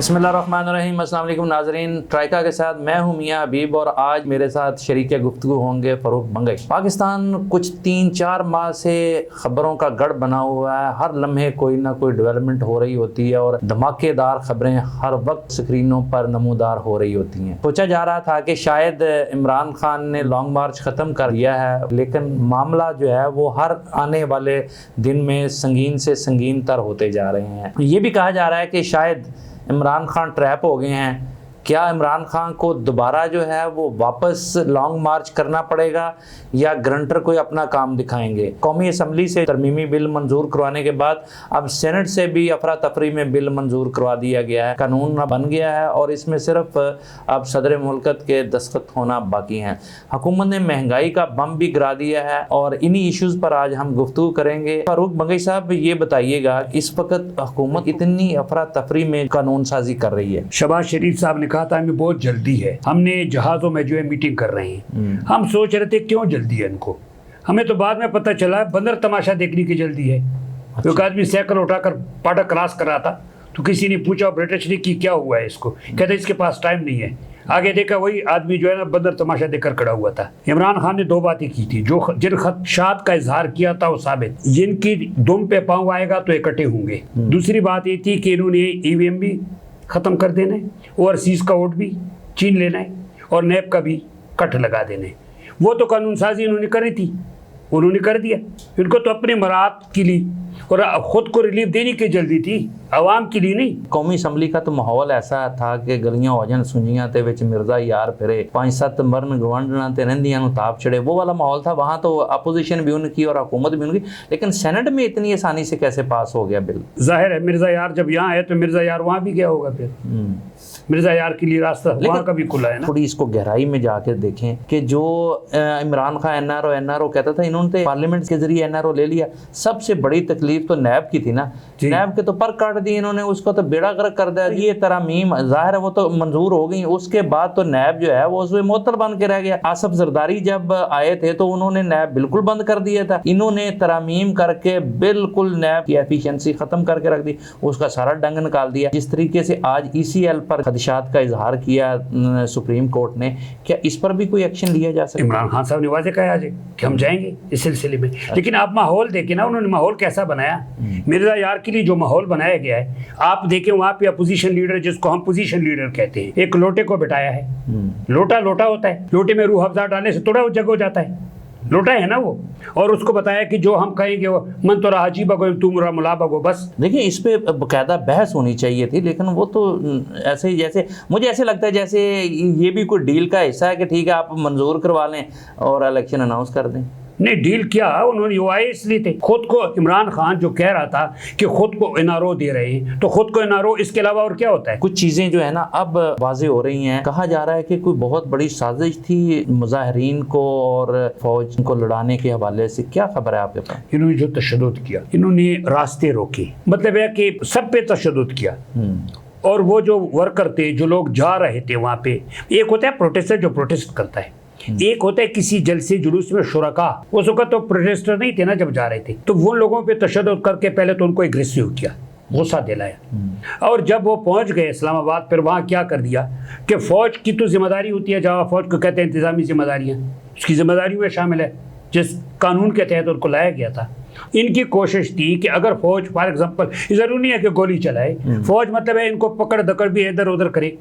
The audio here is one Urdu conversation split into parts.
بسم اللہ الرحمن الرحیم۔ السلام علیکم ناظرین، ٹرائکا کے ساتھ میں ہوں میاں حبیب اور آج میرے ساتھ شریک گفتگو ہوں گے فاروق بنگئی۔ پاکستان کچھ 3-4 ماہ سے خبروں کا گڑھ بنا ہوا ہے، ہر لمحے کوئی نہ کوئی ڈیولپمنٹ ہو رہی ہوتی ہے اور دھماکے دار خبریں ہر وقت سکرینوں پر نمودار ہو رہی ہوتی ہیں۔ سوچا جا رہا تھا کہ شاید عمران خان نے لانگ مارچ ختم کر لیا ہے، لیکن معاملہ جو ہے وہ ہر آنے والے دن میں سنگین سے سنگین تر ہوتے جا رہے ہیں۔ یہ بھی کہا جا رہا ہے کہ شاید عمران خان ٹریپ ہو گئے ہیں۔ کیا عمران خان کو دوبارہ جو ہے وہ واپس لانگ مارچ کرنا پڑے گا یا گرنٹر کوئی اپنا کام دکھائیں گے؟ قومی اسمبلی سے ترمیمی بل منظور کروانے کے بعد اب سینٹ سے بھی افراتفری میں بل منظور کروا دیا گیا ہے، قانون بن گیا ہے اور اس میں صرف اب صدر مملکت کے دستخط ہونا باقی ہیں۔ حکومت نے مہنگائی کا بم بھی گرا دیا ہے اور انہی ایشوز پر آج ہم گفتگو کریں گے۔ فاروق بنگئی صاحب، یہ بتائیے گا اس وقت حکومت اتنی افراتفری میں قانون سازی کر رہی ہے؟ شہباز شریف صاحب نے کہا تھا ہمیں بہت جلدی ہے، ہم نے جہازوں میں جو ہے میٹنگ کر رہے ہیں۔ ہم سوچ رہے تھے کیوں جلدی ہے ان کو، ہمیں تو بعد میں پتہ چلا بندر تماشا دیکھنے کی جلدی ہے۔ ایک آدمی سائیکل اٹھا کر پاٹا کراس کر رہا تھا تو کسی نے پوچھا برٹش نے کہ کیا ہوا ہے اس کو، کہتے اس کے پاس ٹائم نہیں ہے۔ آگے دیکھا وہی آدمی جو ہے نا بندر تماشا دیکھ کر کھڑا ہوا تھا۔ عمران خان نے 2 باتیں کی تھی، جن خدشات کا اظہار کیا تھا وہ ثابت، جن کی دم پہ پاؤں آئے گا تو اکٹھے ہوں گے۔ دوسری بات یہ تھی کہ انہوں نے EVM بھی ختم کر دینا ہے، اوورسیز کا ووٹ بھی چین لینا ہے اور نیب کا بھی کٹ لگا دینا ہے۔ وہ تو قانون سازی انہوں نے کری تھی، انہوں نے کر دیا۔ ان کو تو اپنے مراعات کے لیے اور خود کو ریلیف دینے کی جلدی تھی، عوام کے لیے نہیں۔ قومی اسمبلی کا تو ماحول ایسا تھا کہ گلیاں ہو جان سنجیاں تے وچ مرزا یار پھرے، 5-7 مرن گوانڈنا تے رہندیاں نو تاپ چڑے، وہ والا ماحول تھا۔ وہاں تو اپوزیشن بھی ان کی اور حکومت بھی ان کی، لیکن سینٹ میں اتنی آسانی سے کیسے پاس ہو گیا بل؟ ظاہر ہے مرزا یار جب یہاں ہے تو مرزا یار وہاں بھی گیا ہوگا، پھر مرزا یار کے لیے راستہ وہاں کا بھی کھلا ہے نا۔ تھوڑی اس کو گہرائی میں جا کے دیکھیں کہ جو عمران خان NRO کہتا تھا، انہوں نے پارلیمنٹ کے ذریعے NRO لے لیا۔ سب سے بڑی تکلیف تو نیب کی تھی نا، نیب کے تو پر کاٹ دی انہوں نے، اس کو تو بیڑا غرق کر دیا۔ یہ ترامیم ظاہر ہے وہ تو منظور ہو گئی، اس کے بعد تو نیب جو ہے وہ اس میں معطل بن کے رہ گیا۔ آصف زرداری جب آئے تھے تو انہوں نے نیب بالکل بند کر دیا تھا، انہوں نے ترامیم کر کے بالکل نیب کی ایفیشنسی ختم کر کے رکھ دی، اس کا سارا ڈنگ نکال دیا۔ جس طریقے سے آج ECL پر خدشات کا اظہار کیا سپریم کورٹ نے، کیا اس پر بھی کوئی ایکشن لیا جا سکتا؟ عمران خان صاحب نے واضح کہا آج کہ ہم جائیں گے اس سلسلے میں، لیکن آپ ماحول دیکھیں نا، انہوں نے ماحول کیسا بنایا۔ مرزا یار کے لیے جو ماحول بنایا گیا ہے، آپ دیکھیں وہاں پہ اپوزیشن لیڈر، جس کو ہم پوزیشن لیڈر کہتے ہیں، ایک لوٹے کو بٹھایا ہے۔ لوٹا ہوتا ہے، لوٹے میں روح افزا ڈالنے سے تھوڑا وہ جگ ہو جاتا ہے، لوٹا ہے نا وہ، اور اس کو بتایا کہ جو ہم کہیں گے وہ من تو راہ عجیب بگو تم را ملا بگو، بس۔ دیکھیں اس پہ باقاعدہ بحث ہونی چاہیے تھی، لیکن وہ تو ایسے ہی، جیسے مجھے ایسے لگتا ہے جیسے یہ بھی کوئی ڈیل کا حصہ ہے کہ ٹھیک ہے آپ منظور کروا لیں اور الیکشن اناؤنس کر دیں۔ نہیں، ڈیل کیا انہوں نے، وہ آئے اس لیے تھے خود کو، عمران خان جو کہہ رہا تھا کہ خود کو NRO دے رہے ہیں، تو خود کو NRO اس کے علاوہ اور کیا ہوتا ہے؟ کچھ چیزیں جو ہے نا اب واضح ہو رہی ہیں۔ کہا جا رہا ہے کہ کوئی بہت بڑی سازش تھی مظاہرین کو اور فوج کو لڑانے کے حوالے سے، کیا خبر ہے آپ کے پاس؟ انہوں نے جو تشدد کیا، انہوں نے راستے روکے، مطلب ہے کہ سب پہ تشدد کیا۔ اور وہ جو ورکر تھے، جو لوگ جا رہے تھے وہاں پہ، ایک ہوتا ہے پروٹیسٹر جو پروٹیسٹ کرتا ہے، ایک ہوتا ہے کسی جلسے جلوس میں شرکا۔ اس وقت تو پروٹیسٹر نہیں تھے نا جب جا رہے تھے، تو وہ لوگوں پہ تشدد کر کے پہلے تو ان کو اگریسیو کیا، غصہ دلایا، اور جب وہ پہنچ گئے اسلام آباد، پھر وہاں کیا کر دیا کہ فوج کی تو ذمہ داری ہوتی ہے، جہاں فوج کو کہتے ہیں انتظامی ذمہ داریاں، اس کی ذمہ داریوں میں شامل ہے جس قانون کے تحت ان کو لایا گیا تھا۔ ان کی کوشش تھی کہ اگر فوج فار ایگزامپل ضروری نہیں ہے کہ گولی چلائے، فوج مطلب ہے ان کو پکڑ دکڑ بھی ادھر ادھر کرے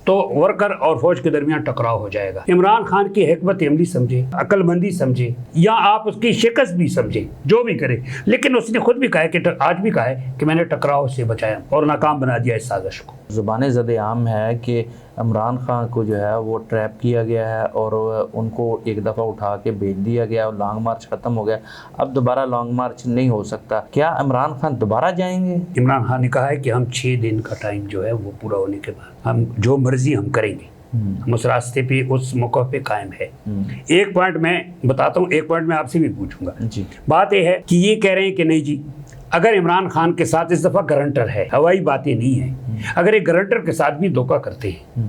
تو ورکر اور فوج کے درمیان ٹکراؤ ہو جائے گا۔ عمران خان کی حکمت عملی سمجھے، عقل مندی سمجھے، یا آپ اس کی شکست بھی سمجھے، جو بھی کرے، لیکن اس نے خود بھی کہا ہے کہ آج بھی کہا ہے کہ میں نے ٹکراؤ سے بچایا اور ناکام بنا دیا اس سازش کو۔ زبان زد عام ہے کہ عمران خان کو جو ہے وہ ٹریپ کیا گیا ہے اور ان کو ایک دفعہ اٹھا کے بھیج دیا گیا اور لانگ مارچ ختم ہو گیا، اب دوبارہ لانگ مارچ نہیں ہو سکتا۔ کیا عمران خان دوبارہ جائیں گے؟ عمران خان نے کہا ہے کہ ہم 6 دن کا ٹائم جو ہے وہ پورا ہونے کے بعد ہم جو مرضی ہم کریں گے، ہم اس راستے پہ، اس موقع پہ قائم ہے۔ ایک پوائنٹ میں بتاتا ہوں، ایک پوائنٹ میں آپ سے بھی پوچھوں گا۔ بات یہ ہے کہ یہ کہہ رہے ہیں کہ نہیں جی، اگر عمران خان کے ساتھ اس دفعہ گارنٹر ہے، ہوائی باتیں نہیں ہیں، اگر ایک گارنٹر کے ساتھ بھی دھوکہ کرتے ہیں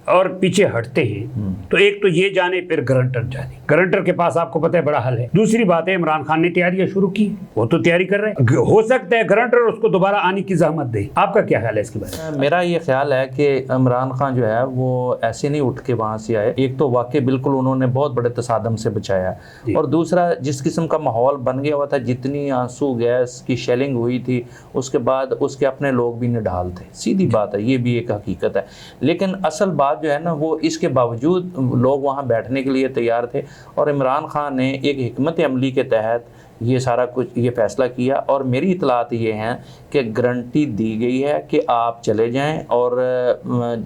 اور پیچھے ہٹتے ہیں تو ایک تو یہ جانے پھر گرنٹر جانے. گرنٹر کے پاس آپ کو پتہ ہے بڑا حل ہے. دوسری بات ہے عمران خان نے تیاریاں شروع کی, وہ تو تیاری کر رہے ہیں, ہو سکتا ہے گرنٹر اس کو دوبارہ آنے کی زحمت دے. آپ کا کیا خیال ہے اس کے بارے میں؟ میرا یہ خیال ہے کہ عمران خان جو ہے وہ ایسے نہیں اٹھ کے وہاں سے آئے. ایک تو واقعی بالکل انہوں نے بہت بڑے تصادم سے بچایا, اور دوسرا جس قسم کا ماحول بن گیا ہوا تھا, جتنی آنسو گیس کی شیلنگ ہوئی تھی, اس کے بعد اس کے اپنے لوگ بھی نڈھال تھے. سیدھی بات ہے, یہ بھی ایک حقیقت ہے. لیکن اصل بات جو ہے نا, وہ اس کے باوجود لوگ وہاں بیٹھنے کے لیے تیار تھے, اور عمران خان نے ایک حکمت عملی کے تحت یہ سارا کچھ یہ فیصلہ کیا. اور میری اطلاعات یہ ہیں کہ گارنٹی دی گئی ہے کہ آپ چلے جائیں, اور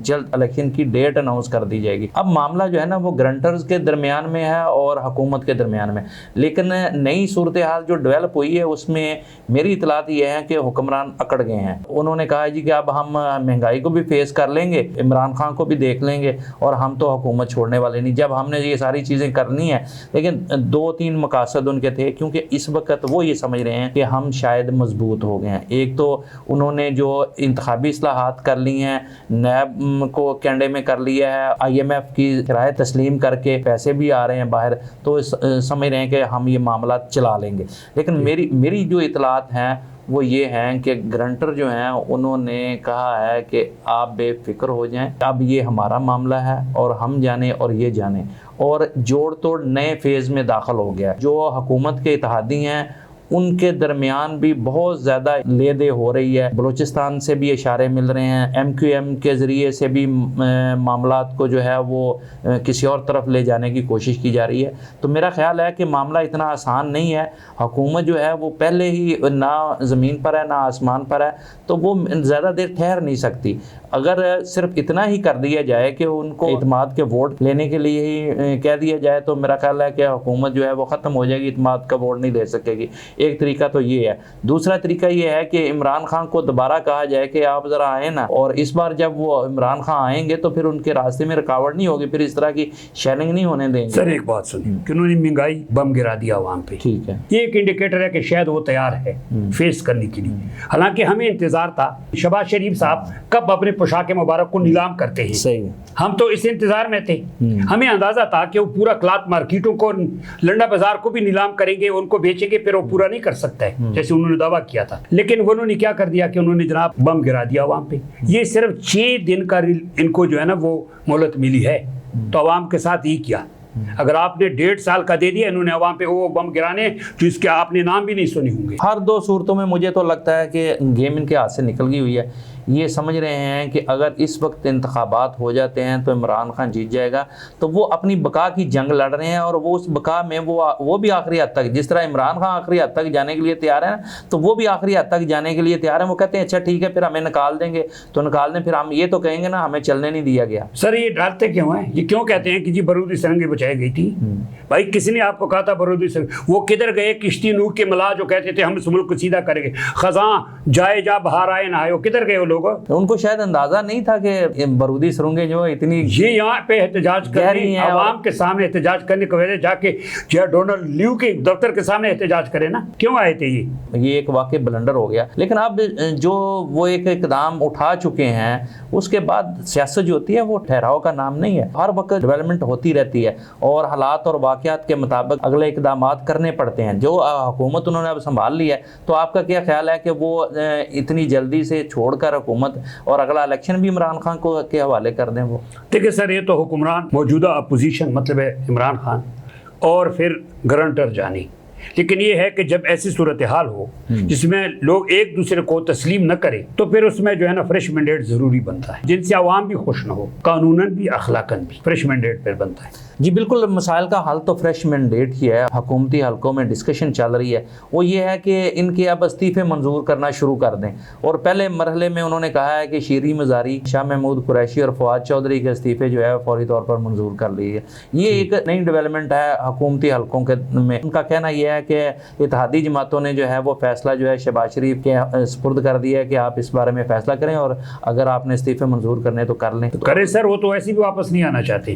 جلد الیکشن کی ڈیٹ اناؤنس کر دی جائے گی. اب معاملہ جو ہے نا وہ گرنٹرز کے درمیان میں ہے اور حکومت کے درمیان میں, لیکن نئی صورتحال جو ڈیولپ ہوئی ہے اس میں میری اطلاعات یہ ہیں کہ حکمران اکڑ گئے ہیں. انہوں نے کہا جی کہ اب ہم مہنگائی کو بھی فیس کر لیں گے, عمران خان کو بھی دیکھ لیں گے, اور ہم تو حکومت چھوڑنے والے نہیں. جب ہم نے یہ ساری چیزیں کرنی ہیں, لیکن 2-3 مقاصد ان کے تھے, کیونکہ اس وقت وہ یہ سمجھ رہے ہیں کہ ہم شاید مضبوط ہو گئے ہیں. ایک تو انہوں نے جو انتخابی اصلاحات کر لی ہیں, نیب کو کینڈے میں کر لیا ہے, IMF کی شرائط تسلیم کر کے پیسے بھی آ رہے ہیں باہر, تو سمجھ رہے ہیں کہ ہم یہ معاملات چلا لیں گے. لیکن میری جو اطلاعات ہیں وہ یہ ہیں کہ گرنٹر جو ہیں انہوں نے کہا ہے کہ آپ بے فکر ہو جائیں, اب یہ ہمارا معاملہ ہے اور ہم جانے اور یہ جانے, اور جوڑ توڑ نئے فیز میں داخل ہو گیا. جو حکومت کے اتحادی ہیں ان کے درمیان بھی بہت زیادہ لے دے ہو رہی ہے. بلوچستان سے بھی اشارے مل رہے ہیں, MQM کے ذریعے سے بھی معاملات کو جو ہے وہ کسی اور طرف لے جانے کی کوشش کی جا رہی ہے. تو میرا خیال ہے کہ معاملہ اتنا آسان نہیں ہے. حکومت جو ہے وہ پہلے ہی نہ زمین پر ہے نہ آسمان پر ہے, تو وہ زیادہ دیر ٹھہر نہیں سکتی. اگر صرف اتنا ہی کر دیا جائے کہ ان کو اعتماد کے ووٹ لینے کے لیے ہی کہہ دیا جائے, تو میرا خیال ہے کہ حکومت جو ہے وہ ختم ہو جائے گی, اعتماد کا ووٹ نہیں لے سکے گی. ایک طریقہ تو یہ ہے. دوسرا طریقہ یہ ہے کہ عمران خان کو دوبارہ کہا جائے کہ آپ ذرا آئیں نا, اور اس بار جب وہ عمران خان آئیں گے تو پھر ان کے راستے میں رکاوٹ نہیں ہوگی, پھر اس طرح کی شیلنگ نہیں ہونے دیں گے. سر ایک بات سنیں کہ انہوں نے مہنگائی بم گرا دیا عوام پہ, ٹھیک ہے, یہ ایک انڈیکیٹر ہے کہ شاید وہ تیار ہے فیس کرنے کے لیے. حالانکہ ہمیں انتظار تھا شہباز شریف صاحب کب اپنے پوشاک مبارک کو نیلام کرتے ہیں, صحیح, ہم تو اس انتظار میں تھے. ہمیں اندازہ تھا کہ وہ پورا کلاتھ مارکیٹوں کو, لنڈا بازار کو بھی نیلام کریں گے, ان کو بیچیں گے, پھر وہ پورا نہیں کر سکتا ہے جیسے انہوں نے دعویٰ کیا تھا. لیکن انہوں نے کیا کر دیا کہ انہوں نے جناب بم گرا دیا عوام پہ. یہ صرف 6 دن کا ان کو جو ہے نا وہ مہلت ملی ہے, تو عوام کے ساتھ یہ کیا. اگر آپ نے 1.5 سال کا دے دیا, انہوں نے عوام پہ وہ بم گرانے جو اس کے آپ نے نام بھی نہیں سنے ہوں گے. ہر 2 صورتوں میں مجھے تو لگتا ہے کہ گیم ان کے ہاتھ سے نکل گئی ہوئی ہے. یہ سمجھ رہے ہیں کہ اگر اس وقت انتخابات ہو جاتے ہیں تو عمران خان جیت جائے گا, تو وہ اپنی بقا کی جنگ لڑ رہے ہیں, اور وہ اس بقا میں وہ بھی آخری حد تک, جس طرح عمران خان آخری حد تک جانے کے لیے تیار ہیں, تو وہ بھی آخری حد تک جانے کے لیے تیار ہیں. وہ کہتے ہیں اچھا ٹھیک ہے, پھر ہمیں نکال دیں گے تو نکال دیں, پھر ہم یہ تو کہیں گے نا ہمیں چلنے نہیں دیا گیا. سر یہ ڈالتے کیوں ہیں, یہ کیوں کہتے ہیں کہ جی برودی سرنگیں بچائی گئی تھی؟ بھائی کسی نے آپ کو کہا تھا برودی سرنگ, وہ کدھر گئے کشتی نوح کے ملا جو کہتے تھے ہم اس ملک کو سیدھا کریں گے, خزاں جائے جا بہار آئے نہ آئے, وہ کدھر گئے وہ لوگ؟ ان کو شاید اندازہ نہیں تھا کہ برودی سرنگیں جو اتنی یہ یہاں پہ احتجاج کرنے, عوام کے سامنے احتجاج کرنے کی وجہ جا کے ڈونلڈ لیو کے دفتر کے سامنے احتجاج کرے نا, کیوں آئے تھے؟ یہ ایک واقعی بلنڈر ہو گیا. لیکن اب جو وہ ایک اقدام اٹھا چکے ہیں, اس کے بعد سیاست جو ہوتی ہے وہ ٹھہراؤ کا نام نہیں ہے. ہر وقت ڈیولپمنٹ ہوتی رہتی ہے, اور حالات اور واقعات کے مطابق اگلے اقدامات کرنے پڑتے ہیں. جو حکومت انہوں نے اب سنبھال لی ہے, تو آپ کا کیا خیال ہے کہ وہ اتنی جلدی سے چھوڑ کر حکومت اور اگلا الیکشن بھی عمران خان کو کے حوالے کر دیں؟ وہ دیکھیں سر, یہ تو حکمران موجودہ اپوزیشن مطلب ہے عمران خان, اور پھر گرنٹر جانی. لیکن یہ ہے کہ جب ایسی صورتحال ہو جس میں لوگ ایک دوسرے کو تسلیم نہ کریں, تو پھر اس میں جو ہے نا فریش مینڈیٹ ضروری بنتا ہے, جن سے عوام بھی خوش نہ ہو, قانوناً بھی اخلاقاً بھی فریش مینڈیٹ پھر بنتا ہے. جی بالکل, مسائل کا حل تو فریش مینڈیٹ ہی ہے. حکومتی حلقوں میں ڈسکشن چل رہی ہے, وہ یہ ہے کہ ان کے اب استعفے منظور کرنا شروع کر دیں. اور پہلے مرحلے میں انہوں نے کہا ہے کہ شیری مزاری, شاہ محمود قریشی اور فواد چودھری کے استعفے جو ہے فوری طور پر منظور کر لیے. یہ ایک نئی ڈیولپمنٹ ہے حکومتی حلقوں کے میں. ان کا کہنا یہ ہے کہ اتحادی جماعتوں نے جو ہے وہ فیصلہ جو ہے شہباز شریف کے سپرد کر دیا ہے کہ آپ اس بارے میں فیصلہ کریں, اور اگر آپ نے استعفے منظور کرنے تو کر لیں. کریں سر, وہ تو ایسے بھی واپس نہیں آنا چاہتے.